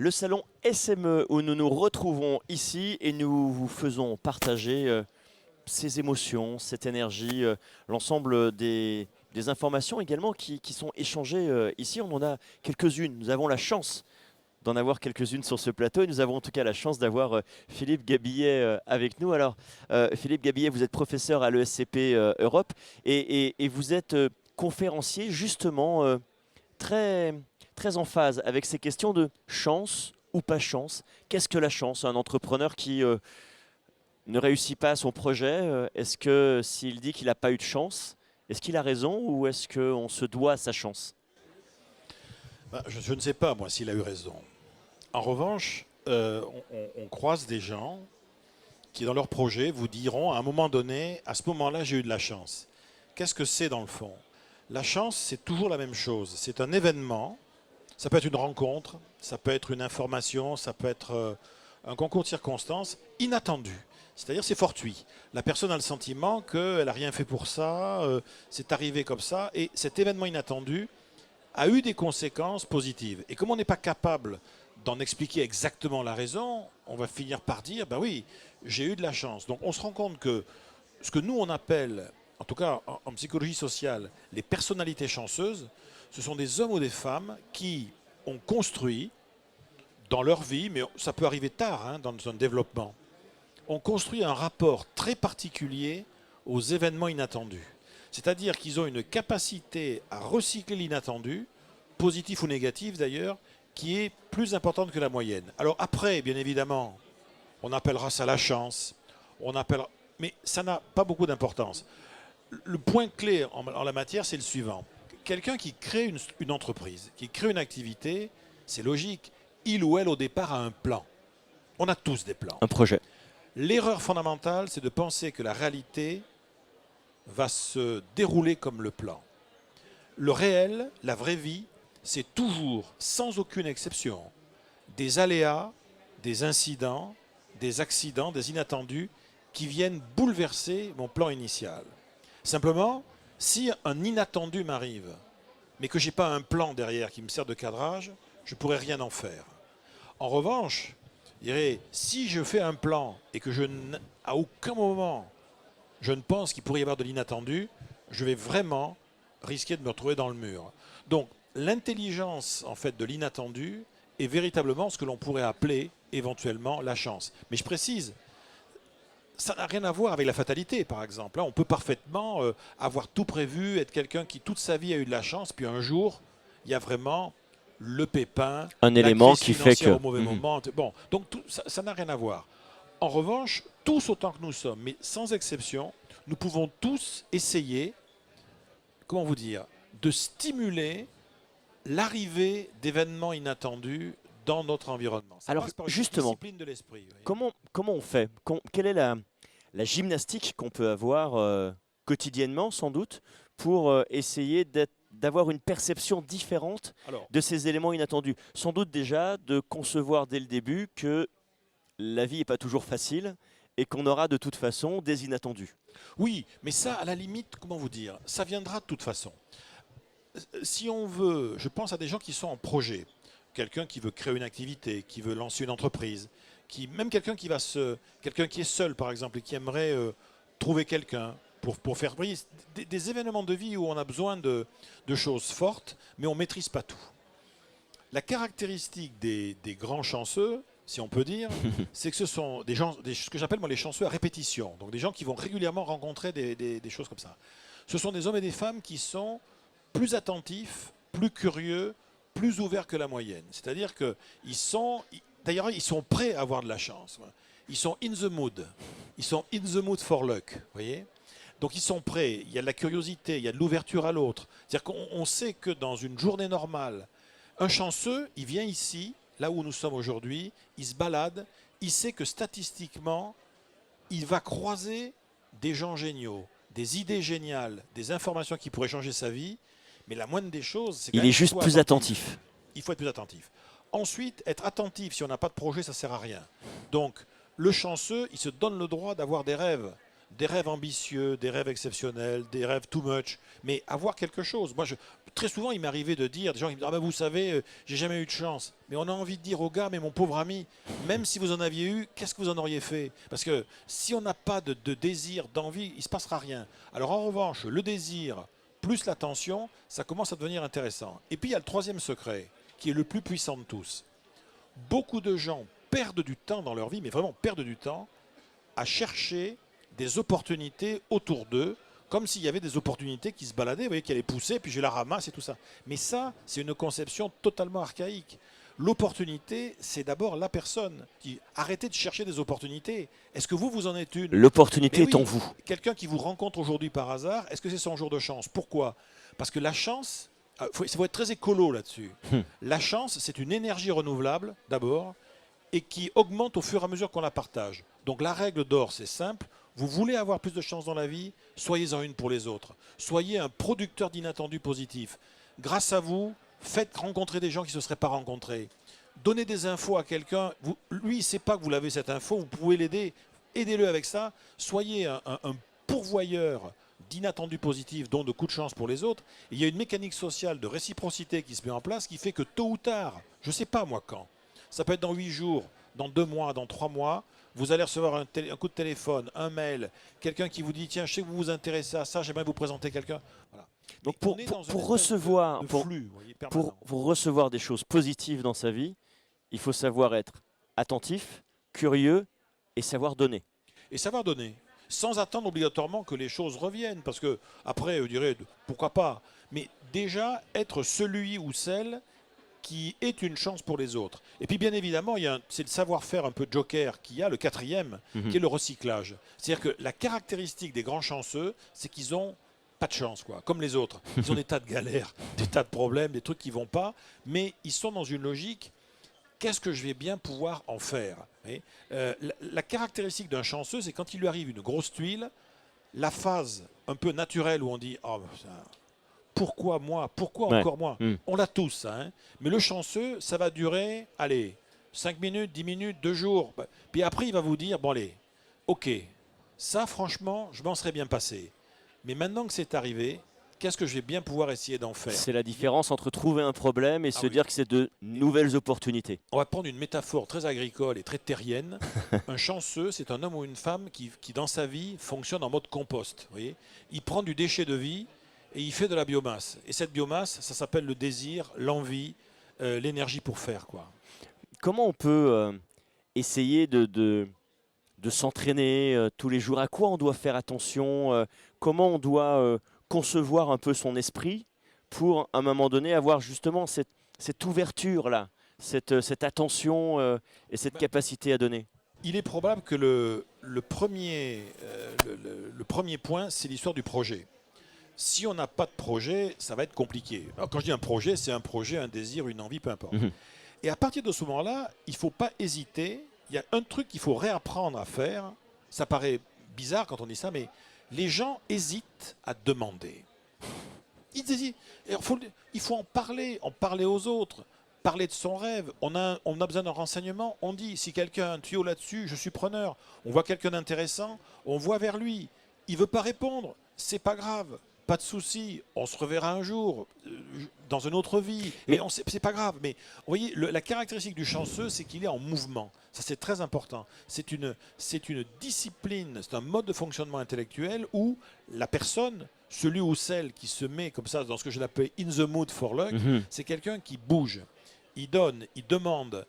Le salon SME où nous nous retrouvons ici et nous vous faisons partager ces émotions, cette énergie, l'ensemble des informations également qui sont échangées ici. On en a quelques-unes. Nous avons la chance d'en avoir quelques-unes sur ce plateau et nous avons en tout cas la chance d'avoir Philippe Gabillet avec nous. Alors, Philippe Gabillet, vous êtes professeur à l'ESCP Europe et vous êtes conférencier justement très, très en phase avec ces questions de chance ou pas chance. Qu'est-ce que la chance? Un entrepreneur qui ne réussit pas son projet, est-ce que s'il dit qu'il n'a pas eu de chance, est-ce qu'il a raison ou est-ce qu'on se doit à sa chance? Je ne sais pas, moi, s'il a eu raison. En revanche, on croise des gens qui, dans leur projet, vous diront à un moment donné, à ce moment-là, j'ai eu de la chance. Qu'est-ce que c'est dans le fond? La chance, c'est toujours la même chose. C'est un événement, ça peut être une rencontre, ça peut être une information, ça peut être un concours de circonstances inattendu. C'est-à-dire c'est fortuit. La personne a le sentiment qu'elle n'a rien fait pour ça, c'est arrivé comme ça, et cet événement inattendu a eu des conséquences positives. Et comme on n'est pas capable d'en expliquer exactement la raison, on va finir par dire, ben oui, j'ai eu de la chance. Donc on se rend compte que ce que nous on appelle, en tout cas en psychologie sociale, les personnalités chanceuses, ce sont des hommes ou des femmes qui ont construit dans leur vie, mais ça peut arriver tard dans un développement, ont construit un rapport très particulier aux événements inattendus. C'est-à-dire qu'ils ont une capacité à recycler l'inattendu, positif ou négatif d'ailleurs, qui est plus importante que la moyenne. Alors après, bien évidemment, on appellera ça la chance, mais ça n'a pas beaucoup d'importance. Le point clé en la matière, c'est le suivant. Quelqu'un qui crée une entreprise, qui crée une activité, c'est logique. Il ou elle, au départ, a un plan. On a tous des plans. Un projet. L'erreur fondamentale, c'est de penser que la réalité va se dérouler comme le plan. Le réel, la vraie vie, c'est toujours, sans aucune exception, des aléas, des incidents, des accidents, des inattendus qui viennent bouleverser mon plan initial. Simplement, si un inattendu m'arrive, mais que je n'ai pas un plan derrière qui me sert de cadrage, je ne pourrai rien en faire. En revanche, je dirais, si je fais un plan et que à aucun moment je ne pense qu'il pourrait y avoir de l'inattendu, je vais vraiment risquer de me retrouver dans le mur. Donc l'intelligence en fait de l'inattendu est véritablement ce que l'on pourrait appeler éventuellement la chance. Mais je précise, ça n'a rien à voir avec la fatalité, par exemple. Là, on peut parfaitement avoir tout prévu, être quelqu'un qui toute sa vie a eu de la chance, puis un jour, il y a vraiment le pépin, Un la élément crise qui fait financière que... au mauvais moment. Bon, donc ça n'a rien à voir. En revanche, tous autant que nous sommes, mais sans exception, nous pouvons tous essayer, comment vous dire, de stimuler l'arrivée d'événements inattendus dans notre environnement. Ça Alors passe par une justement, discipline de l'esprit. comment on fait? Quelle est la gymnastique qu'on peut avoir quotidiennement, sans doute, pour essayer d'avoir une perception différente Alors, de ces éléments inattendus? Sans doute déjà de concevoir dès le début que la vie n'est pas toujours facile et qu'on aura de toute façon des inattendus. oui, mais ça, à la limite, comment vous dire, ça viendra de toute façon. Si on veut, je pense à des gens qui sont en projet, quelqu'un qui veut créer une activité, qui veut lancer une entreprise, même quelqu'un qui est seul par exemple et qui aimerait trouver quelqu'un pour faire briller des événements de vie où on a besoin de choses fortes, mais on ne maîtrise pas tout. La caractéristique des grands chanceux, si on peut dire, c'est que ce sont des gens, ce que j'appelle moi les chanceux à répétition, donc des gens qui vont régulièrement rencontrer des choses comme ça. Ce sont des hommes et des femmes qui sont plus attentifs, plus curieux, plus ouverts que la moyenne. C'est-à-dire qu'ils sont, d'ailleurs, ils sont prêts à avoir de la chance. Ils sont in the mood. Ils sont in the mood for luck. Vous voyez ? Donc ils sont prêts. Il y a de la curiosité, il y a de l'ouverture à l'autre. C'est-à-dire qu'on sait que dans une journée normale, un chanceux, il vient ici, là où nous sommes aujourd'hui, il se balade, il sait que statistiquement, il va croiser des gens géniaux, des idées géniales, des informations qui pourraient changer sa vie. Mais la moindre des choses, c'est Il est juste plus attentif. Il faut être plus attentif. Ensuite, être attentif, si on n'a pas de projet, ça ne sert à rien. Donc, le chanceux, il se donne le droit d'avoir des rêves, des rêves ambitieux, des rêves exceptionnels, des rêves too much, mais avoir quelque chose. Moi, très souvent, il m'arrivait de dire, des gens qui me disent, ah ben vous savez, j'ai jamais eu de chance. Mais on a envie de dire au gars, mais mon pauvre ami, même si vous en aviez eu, qu'est-ce que vous en auriez fait? Parce que si on n'a pas de désir, d'envie, il ne se passera rien. Alors en revanche, le désir plus l'attention, ça commence à devenir intéressant. Et puis il y a le troisième secret, qui est le plus puissant de tous. Beaucoup de gens perdent du temps dans leur vie, mais vraiment perdent du temps, à chercher des opportunités autour d'eux, comme s'il y avait des opportunités qui se baladaient, vous voyez, qui allaient pousser, puis je la ramasse et tout ça. Mais ça, c'est une conception totalement archaïque. L'opportunité, c'est d'abord la personne. Arrêtez de chercher des opportunités. Est-ce que vous en êtes une? L'opportunité Mais est en oui, vous. quelqu'un qui vous rencontre aujourd'hui par hasard, est-ce que c'est son jour de chance? Pourquoi? Parce que la chance, il faut être très écolo là-dessus. La chance, c'est une énergie renouvelable, d'abord, et qui augmente au fur et à mesure qu'on la partage. Donc la règle d'or, c'est simple. Vous voulez avoir plus de chance dans la vie, soyez-en une pour les autres. Soyez un producteur d'inattendus positifs. Grâce à vous, faites rencontrer des gens qui ne se seraient pas rencontrés. Donnez des infos à quelqu'un. Lui, il ne sait pas que vous l'avez cette info, vous pouvez l'aider. Aidez-le avec ça. Soyez un pourvoyeur d'inattendus positifs, dont de coups de chance pour les autres. Et il y a une mécanique sociale de réciprocité qui se met en place qui fait que tôt ou tard, je ne sais pas moi quand, ça peut être dans 8 jours, dans 2 mois, dans 3 mois, vous allez recevoir un coup de téléphone, un mail, quelqu'un qui vous dit tiens, je sais que vous vous intéressez à ça, j'aimerais vous présenter quelqu'un. Voilà. Donc On est dans une pour espèce recevoir, de flux, vous voyez, permanent. pour recevoir des choses positives dans sa vie, il faut savoir être attentif, curieux et savoir donner. Et savoir donner, sans attendre obligatoirement que les choses reviennent, parce que après, vous direz pourquoi pas, mais déjà être celui ou celle qui est une chance pour les autres. Et puis bien évidemment, c'est le savoir-faire un peu joker qu'il y a, le quatrième, qui est le recyclage. C'est-à-dire que la caractéristique des grands chanceux, c'est qu'ils ont pas de chance, quoi, comme les autres. Ils ont des tas de galères, des tas de problèmes, des trucs qui vont pas, mais ils sont dans une logique, qu'est-ce que je vais bien pouvoir en faire? La caractéristique d'un chanceux, c'est quand il lui arrive une grosse tuile, la phase un peu naturelle où on dit oh, pourquoi moi? Pourquoi encore moi? On l'a tous, ça, hein. Mais le chanceux, ça va durer, allez, 5 minutes, 10 minutes, 2 jours. Puis après, il va vous dire, bon allez, ok, ça franchement, je m'en serais bien passé. Mais maintenant que c'est arrivé, qu'est-ce que je vais bien pouvoir essayer d'en faire? C'est la différence entre trouver un problème et se dire que c'est de nouvelles opportunités. On va prendre une métaphore très agricole et très terrienne. Un chanceux, c'est un homme ou une femme qui, dans sa vie, fonctionne en mode compost. Vous voyez, il prend du déchet de vie et il fait de la biomasse. Et cette biomasse, ça s'appelle le désir, l'envie, l'énergie pour faire, quoi. Comment on peut essayer de s'entraîner tous les jours? À quoi on doit faire attention? Comment on doit concevoir un peu son esprit pour, à un moment donné, avoir justement cette ouverture-là, cette attention et cette capacité à donner? Il est probable que le premier point, c'est l'histoire du projet. Si on n'a pas de projet, ça va être compliqué. Alors quand je dis un projet, c'est un projet, un désir, une envie, peu importe. Et à partir de ce moment-là, il ne faut pas hésiter. Il y a un truc qu'il faut réapprendre à faire. Ça paraît bizarre quand on dit ça, mais les gens hésitent à demander. Ils hésitent. Il faut en parler aux autres, parler de son rêve. On a besoin d'un renseignement. On dit, si quelqu'un a un tuyau là-dessus, je suis preneur. On voit quelqu'un d'intéressant, on voit vers lui. Il ne veut pas répondre, c'est pas grave. Pas de souci, on se reverra un jour, dans une autre vie, mais c'est pas grave. Mais vous voyez, la caractéristique du chanceux, c'est qu'il est en mouvement. Ça, c'est très important. C'est une discipline, c'est un mode de fonctionnement intellectuel où la personne, celui ou celle qui se met comme ça dans ce que je l'appelle in the mood for luck, c'est quelqu'un qui bouge. Il donne, il demande,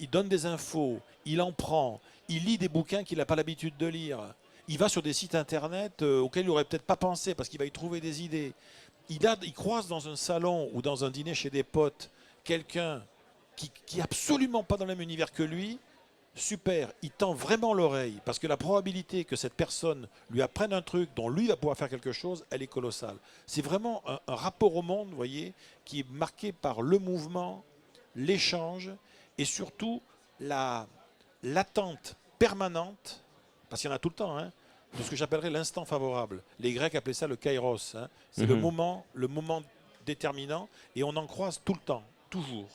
il donne des infos, il en prend, il lit des bouquins qu'il n'a pas l'habitude de lire. Il va sur des sites internet auxquels il n'aurait peut-être pas pensé parce qu'il va y trouver des idées. Il croise dans un salon ou dans un dîner chez des potes quelqu'un qui n'est absolument pas dans le même univers que lui. Super, il tend vraiment l'oreille parce que la probabilité que cette personne lui apprenne un truc dont lui va pouvoir faire quelque chose, elle est colossale. C'est vraiment un rapport au monde, vous voyez, qui est marqué par le mouvement, l'échange et surtout l'attente permanente, parce qu'il y en a tout le temps, hein, de ce que j'appellerais l'instant favorable. Les Grecs appelaient ça le kairos. Hein. C'est le moment déterminant, et on en croise tout le temps, toujours.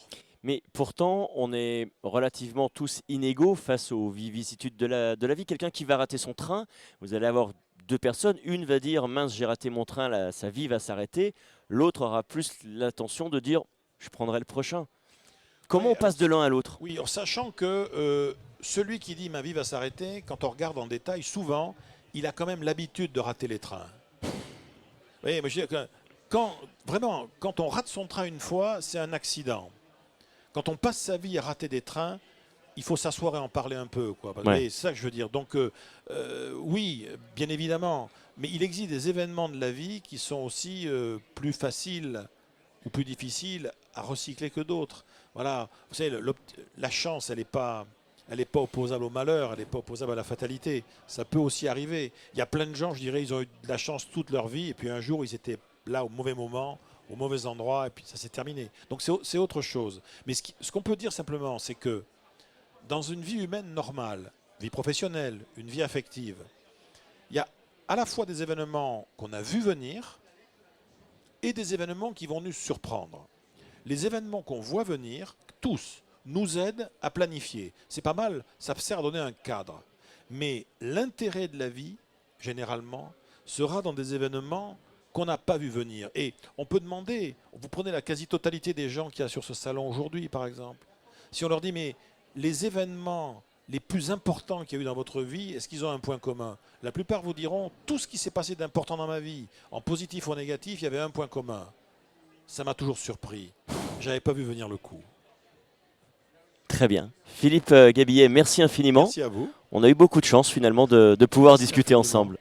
Mais pourtant, on est relativement tous inégaux face aux vicissitudes de la vie. Quelqu'un qui va rater son train, vous allez avoir deux personnes. Une va dire mince, j'ai raté mon train, là, sa vie va s'arrêter. L'autre aura plus l'intention de dire je prendrai le prochain. Comment Oui, on passe de l'un à l'autre? oui, en sachant que celui qui dit ma vie va s'arrêter, quand on regarde en détail, souvent, il a quand même l'habitude de rater les trains. Oui, mais je veux dire que vraiment, quand on rate son train une fois, c'est un accident. Quand on passe sa vie à rater des trains, il faut s'asseoir et en parler un peu, quoi. Ouais. C'est ça que je veux dire. Donc, oui, bien évidemment, mais il existe des événements de la vie qui sont aussi plus faciles ou plus difficiles à recycler que d'autres. Voilà, vous savez, la chance, elle n'est pas opposable au malheur, elle n'est pas opposable à la fatalité. Ça peut aussi arriver. Il y a plein de gens, je dirais, ils ont eu de la chance toute leur vie, et puis un jour, ils étaient là au mauvais moment, au mauvais endroit, et puis ça s'est terminé. Donc c'est autre chose. Mais ce qu'on peut dire simplement, c'est que dans une vie humaine normale, vie professionnelle, une vie affective, il y a à la fois des événements qu'on a vus venir et des événements qui vont nous surprendre. Les événements qu'on voit venir, tous, nous aident à planifier. C'est pas mal, ça sert à donner un cadre. Mais l'intérêt de la vie, généralement, sera dans des événements qu'on n'a pas vu venir. Et on peut demander, vous prenez la quasi-totalité des gens qu'il y a sur ce salon aujourd'hui, par exemple. Si on leur dit, mais les événements les plus importants qu'il y a eu dans votre vie, est-ce qu'ils ont un point commun? La plupart vous diront, tout ce qui s'est passé d'important dans ma vie, en positif ou en négatif, il y avait un point commun. Ça m'a toujours surpris. J'avais pas vu venir le coup. Très bien. Philippe Gabillet, merci infiniment. Merci à vous. On a eu beaucoup de chance finalement de pouvoir Merci discuter infiniment. ensemble.